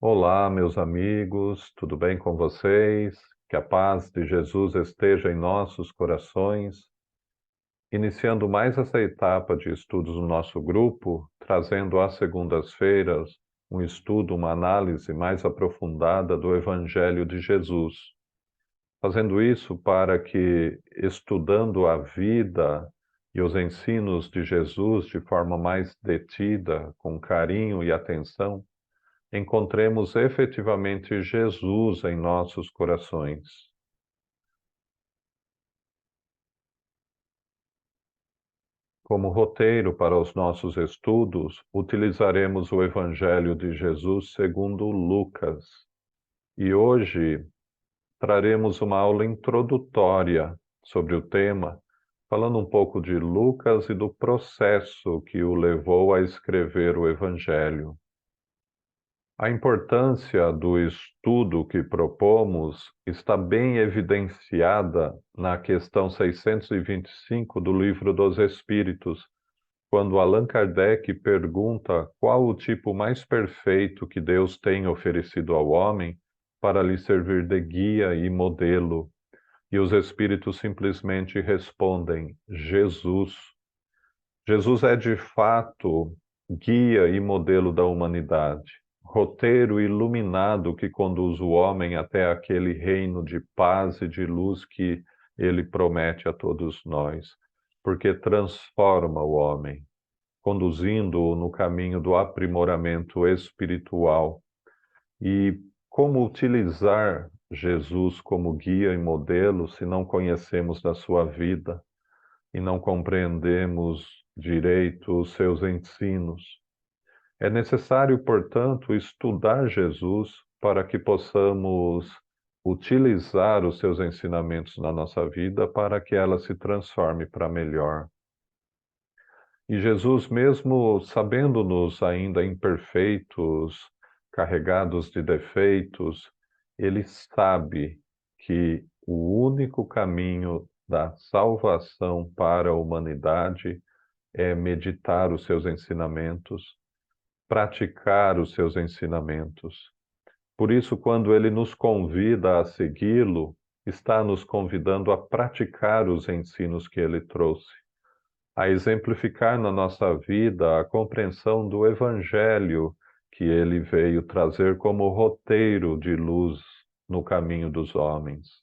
Olá, meus amigos, tudo bem com vocês? Que a paz de Jesus esteja em nossos corações. Iniciando mais essa etapa de estudos no nosso grupo, trazendo às segundas-feiras um estudo, uma análise mais aprofundada do Evangelho de Jesus. Fazendo isso para que, estudando a vida e os ensinos de Jesus de forma mais detida, com carinho e atenção, encontremos efetivamente Jesus em nossos corações. Como roteiro para os nossos estudos, utilizaremos o Evangelho de Jesus segundo Lucas. E hoje traremos uma aula introdutória sobre o tema, falando um pouco de Lucas e do processo que o levou a escrever o Evangelho. A importância do estudo que propomos está bem evidenciada na questão 625 do Livro dos Espíritos, quando Allan Kardec pergunta qual o tipo mais perfeito que Deus tem oferecido ao homem para lhe servir de guia e modelo. E os espíritos simplesmente respondem: Jesus. Jesus é de fato guia e modelo da humanidade, roteiro iluminado que conduz o homem até aquele reino de paz e de luz que ele promete a todos nós, porque transforma o homem, conduzindo-o no caminho do aprimoramento espiritual. E como utilizar Jesus como guia e modelo se não conhecemos da sua vida e não compreendemos direito os seus ensinos? É necessário, portanto, estudar Jesus para que possamos utilizar os seus ensinamentos na nossa vida para que ela se transforme para melhor. E Jesus, mesmo sabendo-nos ainda imperfeitos, carregados de defeitos, ele sabe que o único caminho da salvação para a humanidade é meditar os seus ensinamentos, praticar os seus ensinamentos. Por isso, quando ele nos convida a segui-lo, está nos convidando a praticar os ensinos que ele trouxe, a exemplificar na nossa vida a compreensão do Evangelho que ele veio trazer como roteiro de luz no caminho dos homens.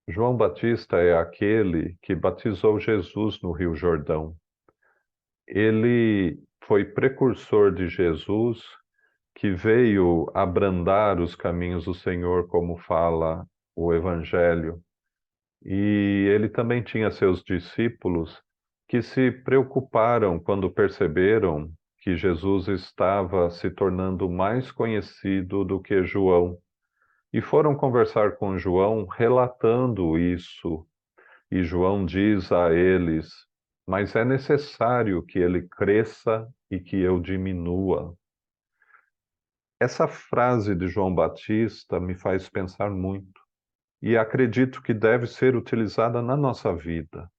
João Batista é aquele que batizou Jesus no Rio Jordão. Ele foi precursor de Jesus, que veio abrandar os caminhos do Senhor, como fala o Evangelho. E ele também tinha seus discípulos que se preocuparam quando perceberam que Jesus estava se tornando mais conhecido do que João. E foram conversar com João relatando isso. E João diz a eles: mas é necessário que ele cresça e que eu diminua. Essa frase de João Batista me faz pensar muito e acredito que deve ser utilizada na nossa vida.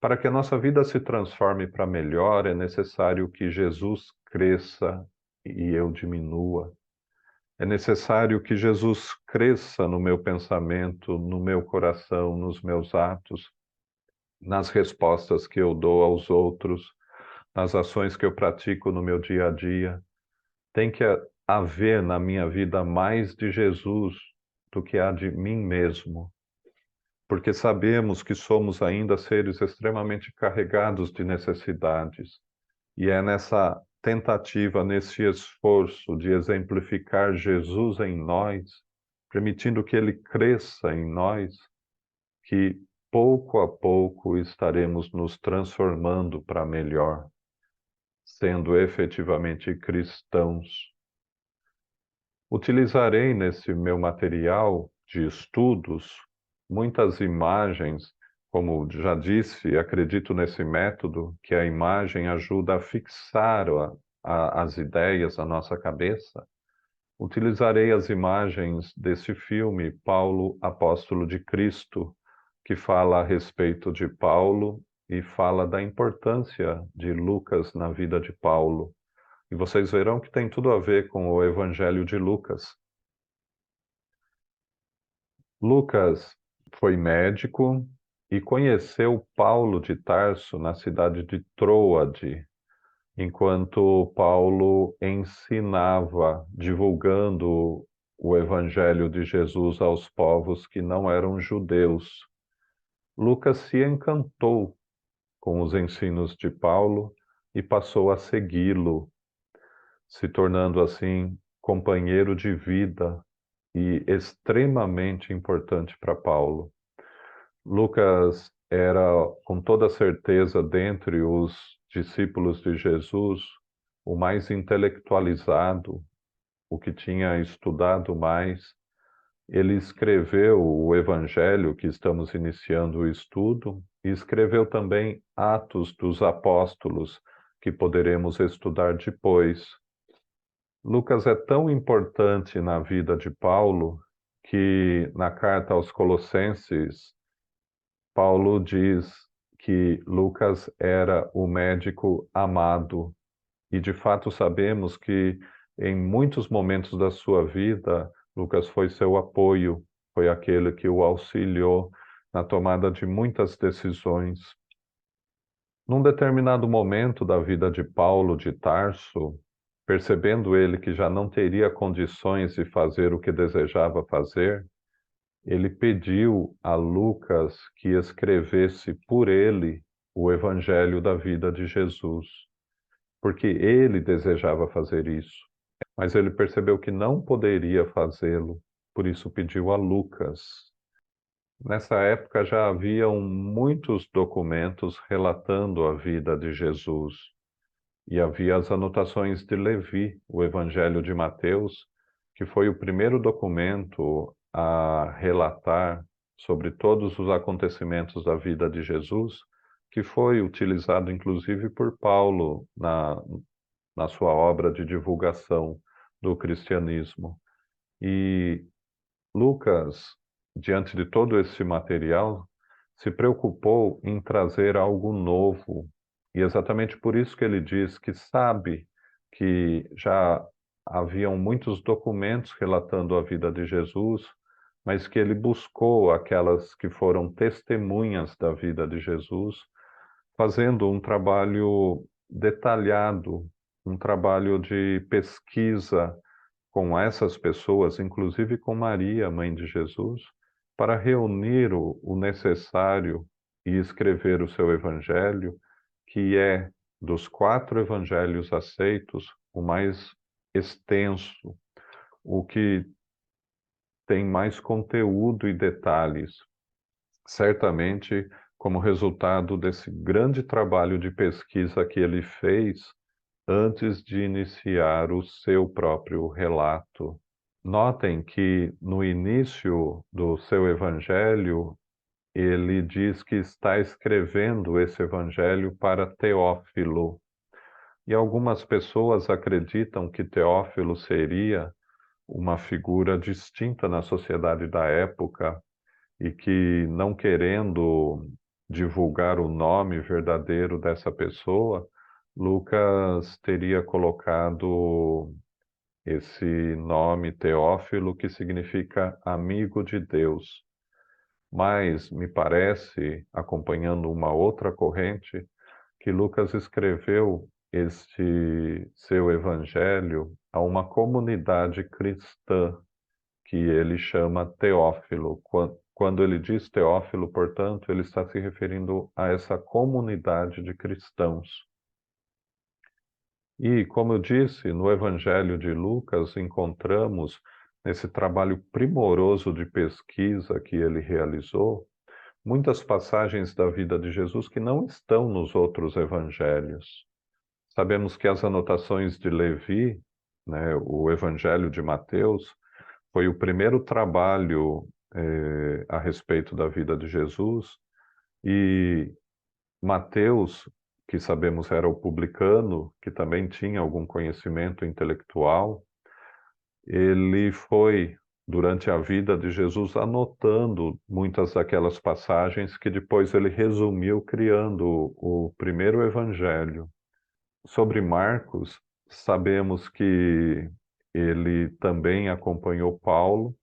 Para que a nossa vida se transforme para melhor, é necessário que Jesus cresça e eu diminua. É necessário que Jesus cresça no meu pensamento, no meu coração, nos meus atos, nas respostas que eu dou aos outros, nas ações que eu pratico no meu dia a dia. Tem que haver na minha vida mais de Jesus do que há de mim mesmo, porque sabemos que somos ainda seres extremamente carregados de necessidades, e é nessa tentativa, nesse esforço de exemplificar Jesus em nós, permitindo que ele cresça em nós, que pouco a pouco estaremos nos transformando para melhor, sendo efetivamente cristãos. Utilizarei nesse meu material de estudos muitas imagens, como já disse, acredito nesse método que a imagem ajuda a fixar as ideias na nossa cabeça. Utilizarei as imagens desse filme, Paulo, Apóstolo de Cristo, que fala a respeito de Paulo e fala da importância de Lucas na vida de Paulo. E vocês verão que tem tudo a ver com o Evangelho de Lucas. Lucas foi médico e conheceu Paulo de Tarso na cidade de Troade, enquanto Paulo ensinava, divulgando o Evangelho de Jesus aos povos que não eram judeus. Lucas se encantou com os ensinos de Paulo e passou a segui-lo, se tornando assim companheiro de vida e extremamente importante para Paulo. Lucas era, com toda certeza, dentre os discípulos de Jesus, o mais intelectualizado, o que tinha estudado mais. Ele escreveu o Evangelho, que estamos iniciando o estudo, e escreveu também Atos dos Apóstolos, que poderemos estudar depois. Lucas é tão importante na vida de Paulo que, na carta aos Colossenses, Paulo diz que Lucas era o médico amado, e de fato sabemos que em muitos momentos da sua vida, Lucas foi seu apoio, foi aquele que o auxiliou na tomada de muitas decisões. Num determinado momento da vida de Paulo de Tarso, percebendo ele que já não teria condições de fazer o que desejava fazer, ele pediu a Lucas que escrevesse por ele o Evangelho da vida de Jesus, porque ele desejava fazer isso, mas ele percebeu que não poderia fazê-lo, por isso pediu a Lucas. Nessa época já haviam muitos documentos relatando a vida de Jesus, e havia as anotações de Levi, o Evangelho de Mateus, que foi o primeiro documento a relatar sobre todos os acontecimentos da vida de Jesus, que foi utilizado inclusive por Paulo na sua obra de divulgação do cristianismo. E Lucas, diante de todo esse material, se preocupou em trazer algo novo. E exatamente por isso que ele diz que sabe que já haviam muitos documentos relatando a vida de Jesus, mas que ele buscou aquelas que foram testemunhas da vida de Jesus, fazendo um trabalho detalhado, um trabalho de pesquisa com essas pessoas, inclusive com Maria, mãe de Jesus, para reunir o necessário e escrever o seu evangelho, que é, dos 4 evangelhos aceitos, o mais extenso, o que tem mais conteúdo e detalhes. Certamente, como resultado desse grande trabalho de pesquisa que ele fez antes de iniciar o seu próprio relato. Notem que no início do seu evangelho, ele diz que está escrevendo esse evangelho para Teófilo. E algumas pessoas acreditam que Teófilo seria uma figura distinta na sociedade da época e que, não querendo divulgar o nome verdadeiro dessa pessoa, Lucas teria colocado esse nome Teófilo, que significa amigo de Deus. Mas me parece, acompanhando uma outra corrente, que Lucas escreveu este seu evangelho a uma comunidade cristã que ele chama Teófilo. Quando ele diz Teófilo, portanto, ele está se referindo a essa comunidade de cristãos. E, como eu disse, no Evangelho de Lucas encontramos, nesse trabalho primoroso de pesquisa que ele realizou, muitas passagens da vida de Jesus que não estão nos outros evangelhos. Sabemos que as anotações de Levi, né, o Evangelho de Mateus, foi o primeiro trabalho a respeito da vida de Jesus, e Mateus, que sabemos era o publicano, que também tinha algum conhecimento intelectual, ele foi, durante a vida de Jesus, anotando muitas daquelas passagens que depois ele resumiu criando o primeiro evangelho. Sobre Marcos, sabemos que ele também acompanhou Paulo.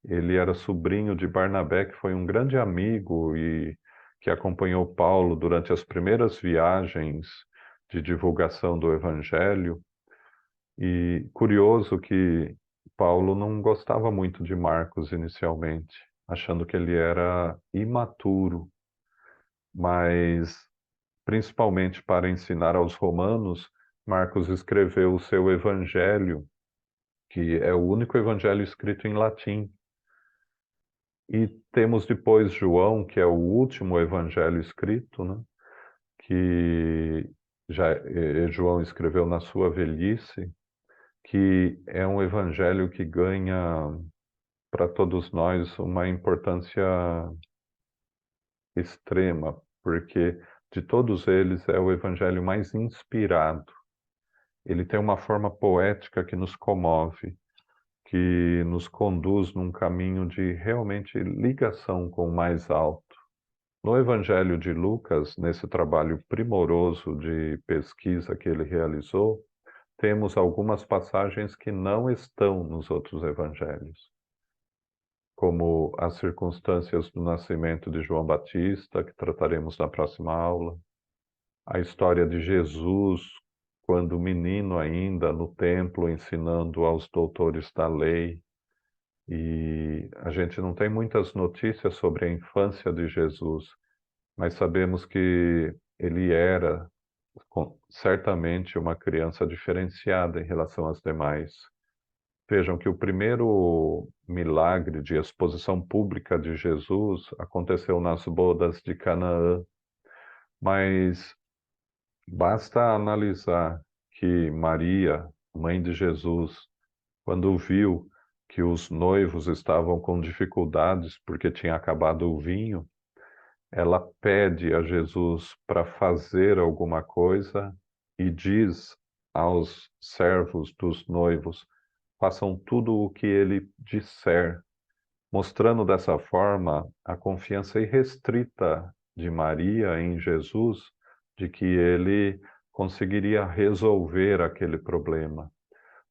Ele era sobrinho de Barnabé, que foi um grande amigo e que acompanhou Paulo durante as primeiras viagens de divulgação do Evangelho. E curioso que Paulo não gostava muito de Marcos inicialmente, achando que ele era imaturo, mas principalmente para ensinar aos romanos, Marcos escreveu o seu Evangelho, que é o único evangelho escrito em latim. E temos depois João, que é o último evangelho escrito, né? Que João escreveu na sua velhice, que é um evangelho que ganha para todos nós uma importância extrema, porque de todos eles é o evangelho mais inspirado. Ele tem uma forma poética que nos comove, que nos conduz num caminho de realmente ligação com o mais alto. No Evangelho de Lucas, nesse trabalho primoroso de pesquisa que ele realizou, temos algumas passagens que não estão nos outros evangelhos, como as circunstâncias do nascimento de João Batista, que trataremos na próxima aula, a história de Jesus, quando menino ainda no templo, ensinando aos doutores da lei. E a gente não tem muitas notícias sobre a infância de Jesus, mas sabemos que ele era certamente uma criança diferenciada em relação às demais. Vejam que o primeiro milagre de exposição pública de Jesus aconteceu nas bodas de Canaã, mas basta analisar que Maria, mãe de Jesus, quando viu que os noivos estavam com dificuldades porque tinha acabado o vinho, ela pede a Jesus para fazer alguma coisa e diz aos servos dos noivos: façam tudo o que ele disser, mostrando dessa forma a confiança irrestrita de Maria em Jesus, de que ele conseguiria resolver aquele problema,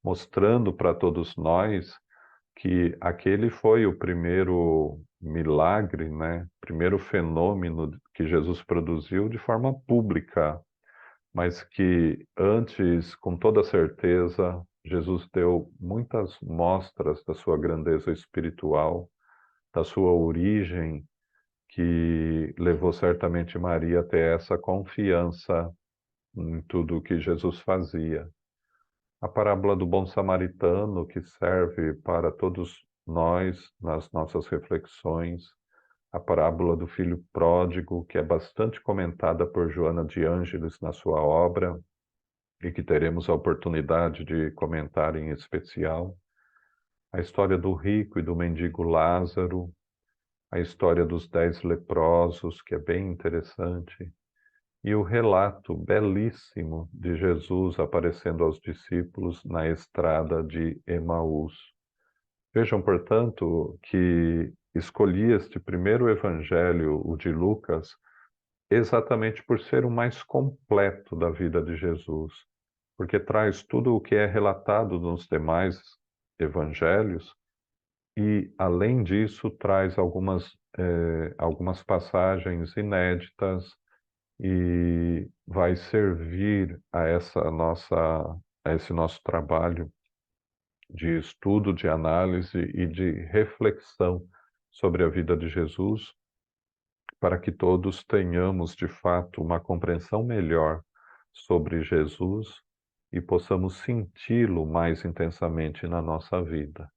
mostrando para todos nós que aquele foi o primeiro milagre, né? Primeiro fenômeno que Jesus produziu de forma pública, mas que antes, com toda certeza, Jesus deu muitas mostras da sua grandeza espiritual, da sua origem, que levou certamente Maria a ter essa confiança em tudo o que Jesus fazia. A parábola do bom samaritano, que serve para todos nós nas nossas reflexões, a parábola do filho pródigo, que é bastante comentada por Joana de Ângeles na sua obra, e que teremos a oportunidade de comentar em especial, a história do rico e do mendigo Lázaro, a história dos 10 leprosos, que é bem interessante, e o relato belíssimo de Jesus aparecendo aos discípulos na estrada de Emaús. Vejam, portanto, que escolhi este primeiro evangelho, o de Lucas, exatamente por ser o mais completo da vida de Jesus, porque traz tudo o que é relatado nos demais evangelhos e, além disso, traz algumas passagens inéditas e vai servir a esse nosso trabalho de estudo, de análise e de reflexão sobre a vida de Jesus, para que todos tenhamos de fato uma compreensão melhor sobre Jesus e possamos senti-lo mais intensamente na nossa vida.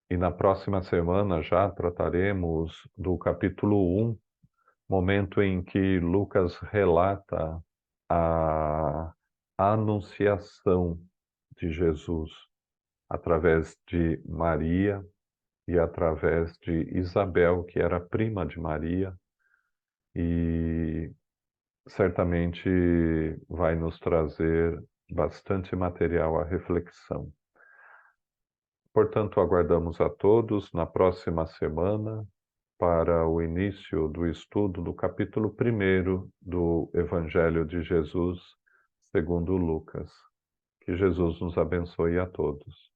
E na próxima semana já trataremos do capítulo 1, momento em que Lucas relata a anunciação de Jesus através de Maria e através de Isabel, que era prima de Maria, e certamente vai nos trazer bastante material à reflexão. Portanto, aguardamos a todos na próxima semana para o início do estudo do capítulo 1 do Evangelho de Jesus, segundo Lucas. Que Jesus nos abençoe a todos.